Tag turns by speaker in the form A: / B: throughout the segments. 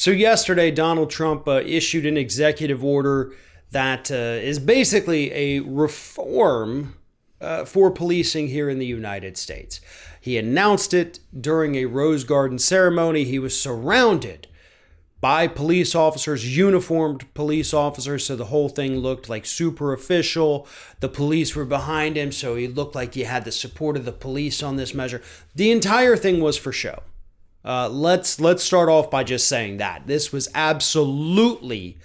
A: So yesterday, Donald Trump issued an executive order that is basically a reform for policing here in the United States. He announced it during a Rose Garden ceremony. He was surrounded by police officers, uniformed police officers, so the whole thing looked like super official. The police were behind him, so he looked like he had the support of the police on this measure. The entire thing was for show. Let's start off by just saying that this was absolutely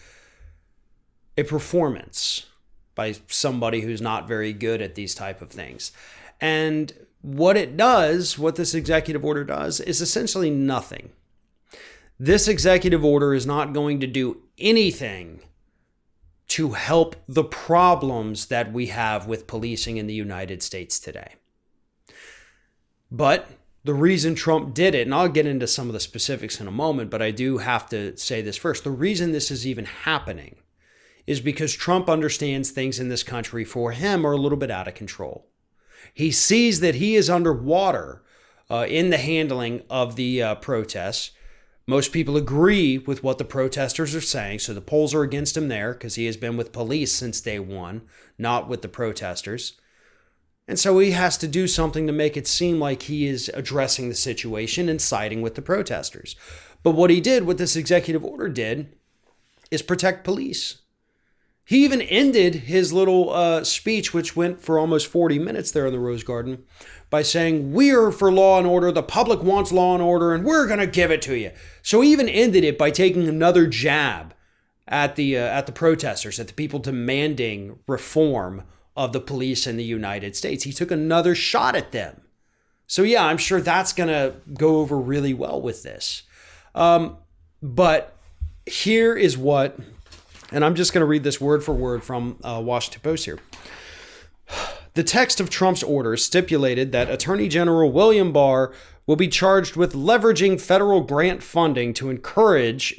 A: a performance by somebody who's not very good at these type of things. And what this executive order does, is essentially nothing. This executive order is not going to do anything to help the problems that we have with policing in the United States today. But the reason Trump did it, and I'll get into some of the specifics in a moment, but I do have to say this first. The reason this is even happening is because Trump understands things in this country for him are a little bit out of control. He sees that he is underwater in the handling of the protests. Most people agree with what the protesters are saying, so the polls are against him there because he has been with police since day one, not with the protesters. And so he has to do something to make it seem like he is addressing the situation and siding with the protesters. But what he did, what this executive order did, is protect police. He even ended his little speech, which went for almost 40 minutes there in the Rose Garden, by saying, "We're for law and order, the public wants law and order, and we're going to give it to you." So he even ended it by taking another jab at the protesters, at the people demanding reform of the police in the United States. He took another shot at them. So yeah, I'm sure that's going to go over really well with this. But here is what, and I'm just going to read this word for word from Washington Post here. The text of Trump's order stipulated that Attorney General William Barr will be charged with leveraging federal grant funding to encourage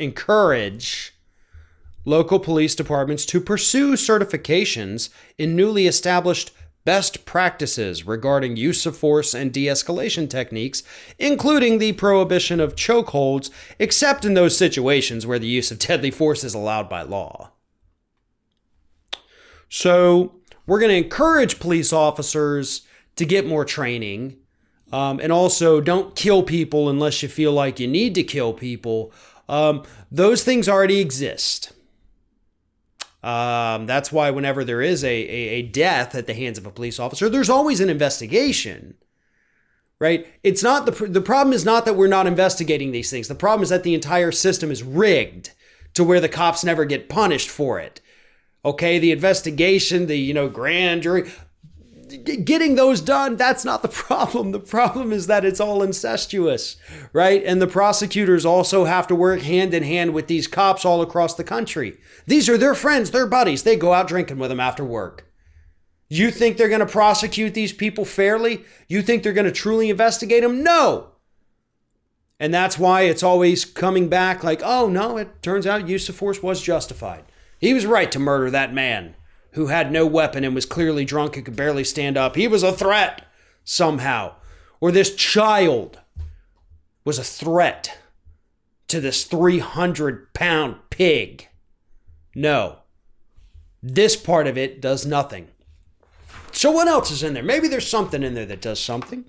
A: local police departments to pursue certifications in newly established best practices regarding use of force and de-escalation techniques, including the prohibition of chokeholds, except in those situations where the use of deadly force is allowed by law. So we're going to encourage police officers to get more training, and also don't kill people unless you feel like you need to kill people. Those things already exist. That's why whenever there is a death at the hands of a police officer, there's always an investigation, right? It's not the problem is not that we're not investigating these things. The problem is that the entire system is rigged to where the cops never get punished for it. Okay, the investigation, the grand jury, getting those done, that's not the problem. The problem is that it's all incestuous, right? And the prosecutors also have to work hand in hand with these cops all across the country. These are their friends, their buddies. They go out drinking with them after work. You think they're going to prosecute these people fairly? You think they're going to truly investigate them? No. And that's why it's always coming back like, oh no, it turns out use of force was justified. He was right to murder that man who had no weapon and was clearly drunk and could barely stand up. He was a threat somehow. Or this child was a threat to this 300-pound pig. No. This part of it does nothing. So what else is in there? Maybe there's something in there that does something.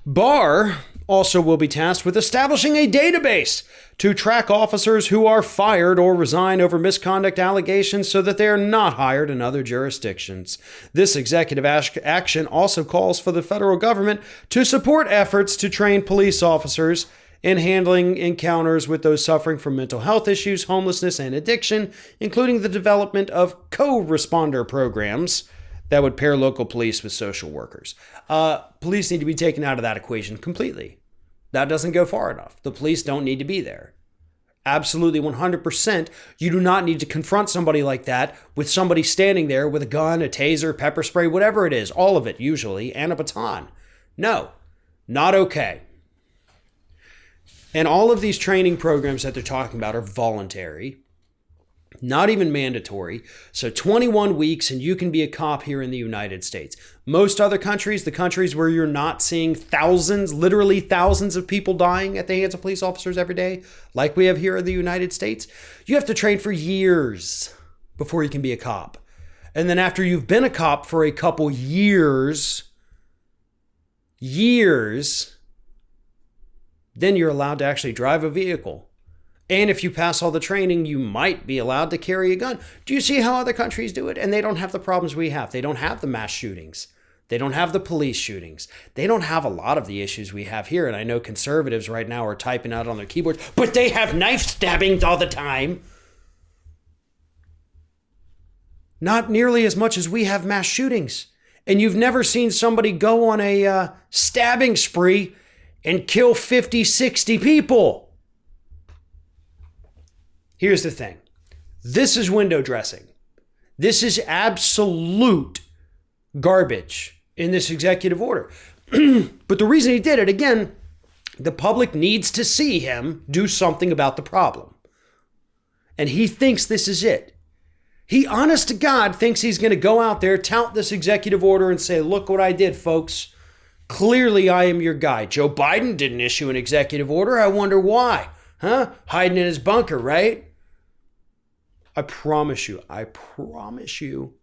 A: Barr also will be tasked with establishing a database to track officers who are fired or resign over misconduct allegations so that they are not hired in other jurisdictions. This executive action also calls for the federal government to support efforts to train police officers in handling encounters with those suffering from mental health issues, homelessness, and addiction, including the development of co-responder programs that would pair local police with social workers. Police need to be taken out of that equation completely. That doesn't go far enough. The police don't need to be there. Absolutely 100%. You do not need to confront somebody like that with somebody standing there with a gun, a taser, pepper spray, whatever it is, all of it usually, and a baton. No, not okay. And all of these training programs that they're talking about are voluntary. Not even mandatory. So 21 weeks and you can be a cop here in the United States. Most other countries, the countries where you're not seeing thousands, literally thousands of people dying at the hands of police officers every day, like we have here in the United States, you have to train for years before you can be a cop. And then after you've been a cop for a couple years, then you're allowed to actually drive a vehicle. And if you pass all the training, you might be allowed to carry a gun. Do you see how other countries do it? And they don't have the problems we have. They don't have the mass shootings. They don't have the police shootings. They don't have a lot of the issues we have here. And I know conservatives right now are typing out on their keyboards, but they have knife stabbings all the time. Not nearly as much as we have mass shootings. And you've never seen somebody go on a stabbing spree and kill 50, 60 people. Here's the thing. This is window dressing. This is absolute garbage in this executive order. But the reason he did it, again, the public needs to see him do something about the problem. And he thinks this is it. He, honest to God, thinks he's going to go out there, tout this executive order and say, look what I did, folks. Clearly, I am your guy. Joe Biden didn't issue an executive order. I wonder why. Hiding in his bunker, right? I promise you,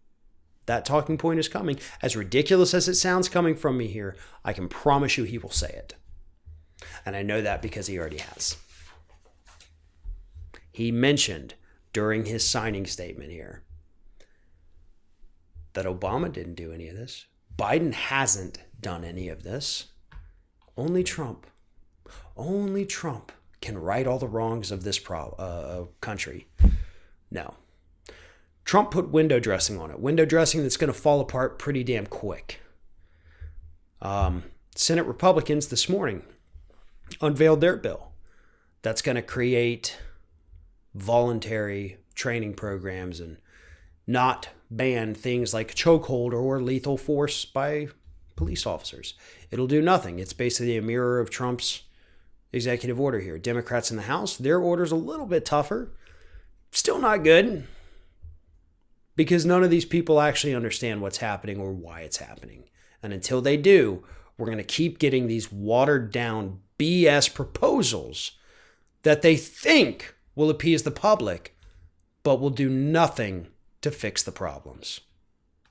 A: that talking point is coming. As ridiculous as it sounds coming from me here, I can promise you he will say it. And I know that because he already has. He mentioned during his signing statement here that Obama didn't do any of this. Biden hasn't done any of this. Only Trump can right all the wrongs of this country. No. Trump put window dressing on it. Window dressing that's going to fall apart pretty damn quick. Senate Republicans this morning unveiled their bill that's going to create voluntary training programs and not ban things like chokehold or lethal force by police officers. It'll do nothing. It's basically a mirror of Trump's executive order here. Democrats in the House, their order's a little bit tougher. Still not good, because none of these people actually understand what's happening or why it's happening. And until they do, we're going to keep getting these watered down BS proposals that they think will appease the public, but will do nothing to fix the problems.